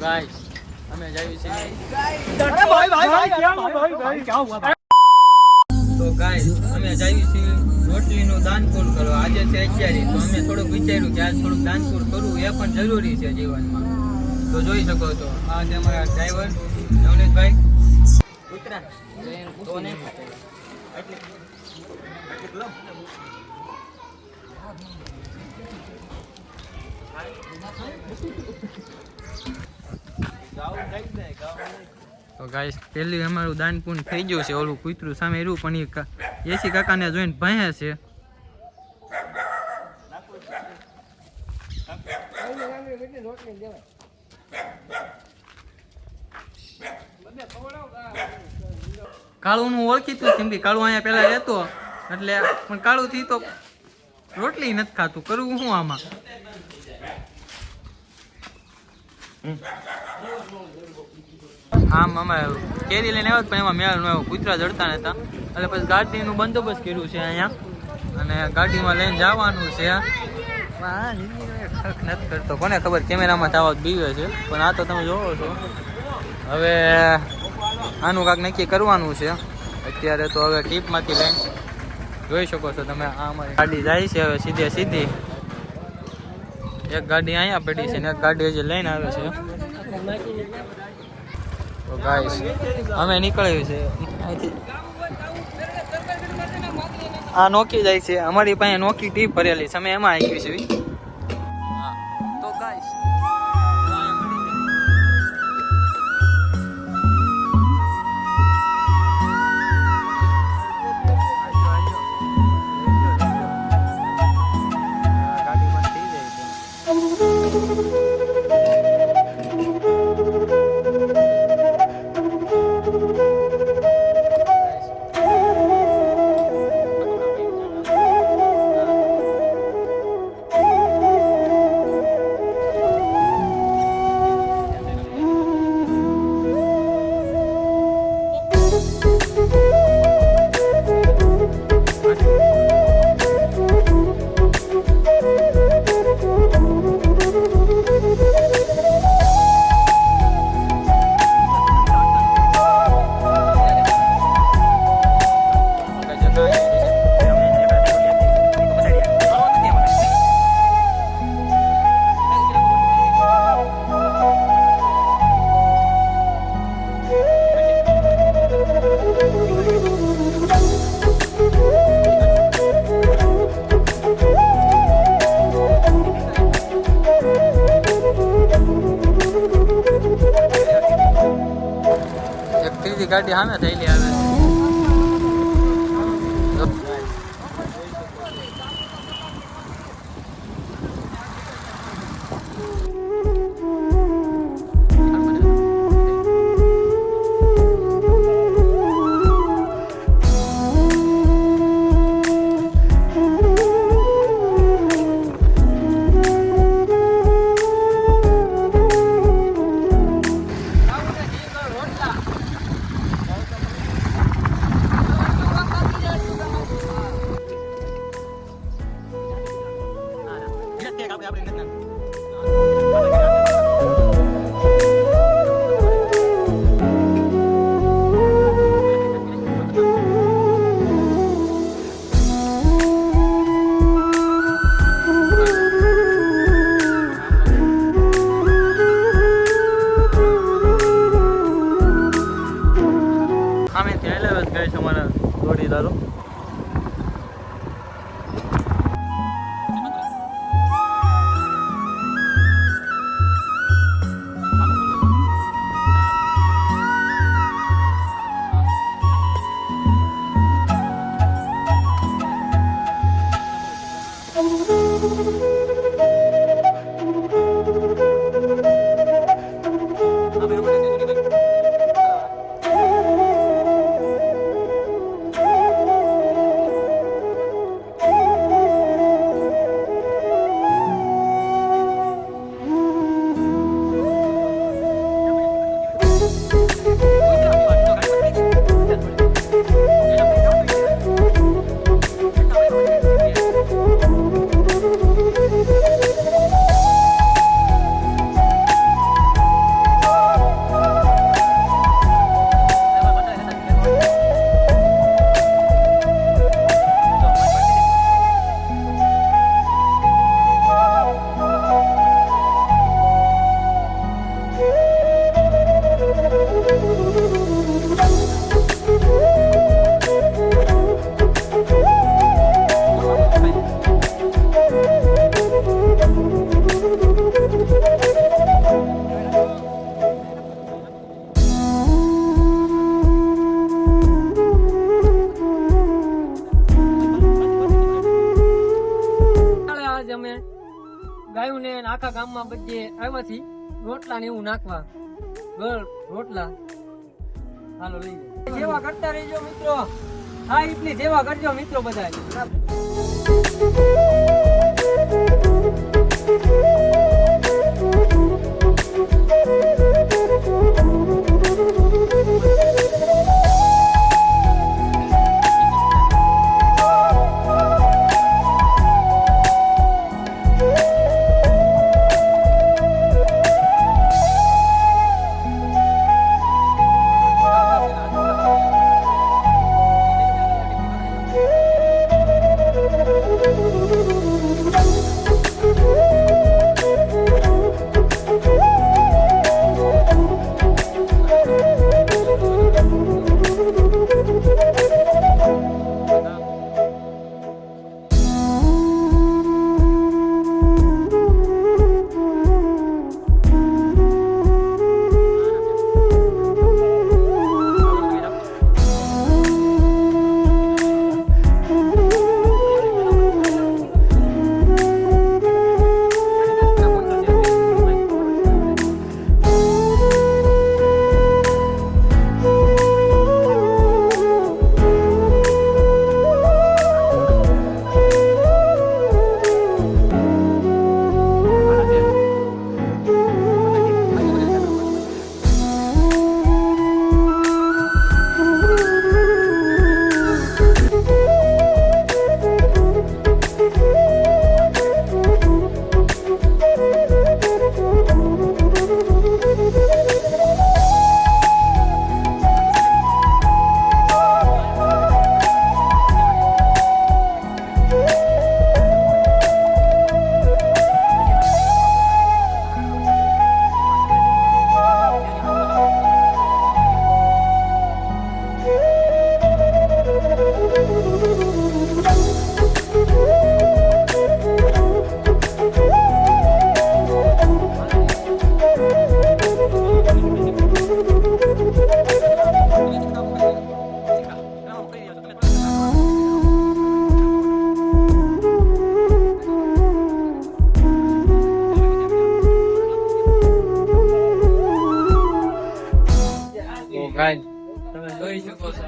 Guys हमें Xavi છે તો ગાઈસ અમે જાવી છીએ રોટલીનું દાનપુર કરવા. આજે છે 11 તો અમે થોડુંક વિચાર્યું કે આજ થોડુંક દાનપુર કરવું એ પણ જરૂરી છે જીવનમાં. તો જોઈ શકો છો આ છે અમારા ડ્રાઈવર નવનીતભાઈ ઉતરા તો ને એટલે તો ગાઈસ પહેલી અમારું દાન પૂર્ણ થઈ ગયું છે. ઓલું કૂતરું સામે રહ્યું પણ એ એસી કાકાને જોઈને ભયા છે. કાળું નું ઓળખીતું કેમ કે કાળું અહીંયા પેલા રહેતો એટલે પણ કાળું થી તો રોટલી નથી ખાતું. કરવું શું આમાં? આમ અમે કેરી લઈને આવ્યા પણ એમાં મેળ ન આવ્યો, કૂતરા જડતા નતા એટલે પછી ગાડીનું બંદોબસ્ત કર્યું છે અહીંયા અને ગાડીમાં લઈને જવાનું છે. નથી કરતો કોને ખબર, કેમેરામાં તાવત બીવે છે પણ આ તો તમે જોવો છો. હવે આનું કાંક નક્કી કરવાનું છે અત્યારે. તો હવે ટીપમાંથી લઈને જોઈ શકો છો તમે આ અમારી ગાડી જાય છે હવે સીધે સીધી. એક ગાડી અહીંયા પડી છે ને એક ગાડી હજી લઈને આવે છે. તો ગાઈસ અમે નીકળ્યું છે આ નોકી જાય છે. અમારી પાસે નોકી ટીપ ભરેલી છે અમે એમાં આવી છે. તો ગાઈસ ગાડી બંધ થઈ જાય છે. ગાડી સામે થયેલી આવે છે. આખા ગામમાં બધે આવ્યાથી રોટલા ને એવું નાખવા ગળ રોટલા હાલો લઈ જાઓ. સેવા કરતા રહેજો મિત્રો. હા એટલી સેવા કરજો મિત્રો બધા. તમે જોઈ શકો છો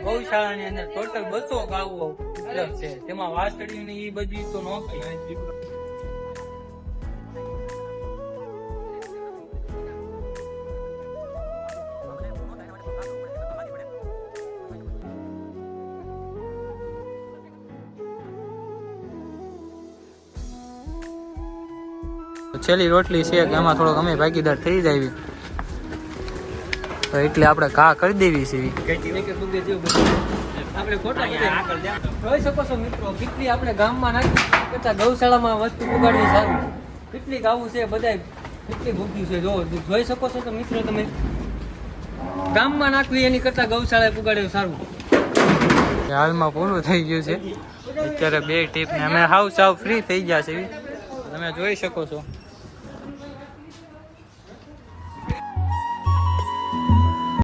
ગૌશાળાની અંદર ટોટલ 200 ગાવો ઉપલબ્ધ છે. તેમાં વાસળી ને એ બધી તો નોખી. છેલ્લી રોટલી છે કે એમાં થોડોક અમે ભાગીદાર થઈ જાય તો એટલે આપણે ઘા કરી દેવી છે. આપણે ખોટા જોઈ શકો છો મિત્રો કેટલી આપણે ગામમાં નાખી કરતા ગૌશાળામાં વસ્તુ ઉગાડવી સારું. કેટલી ગાવું છે બધા કેટલી ભૂખ્યું છે જોઈ શકો છો તો મિત્રો તમે ગામમાં નાખવી એની કરતા ગૌશાળાએ ઉગાડવું સારું. હાલમાં પૂરું થઈ ગયું છે અત્યારે 2 ટીપ ને અમે હાવ સાવ ફ્રી થઈ ગયા છે તમે જોઈ શકો છો.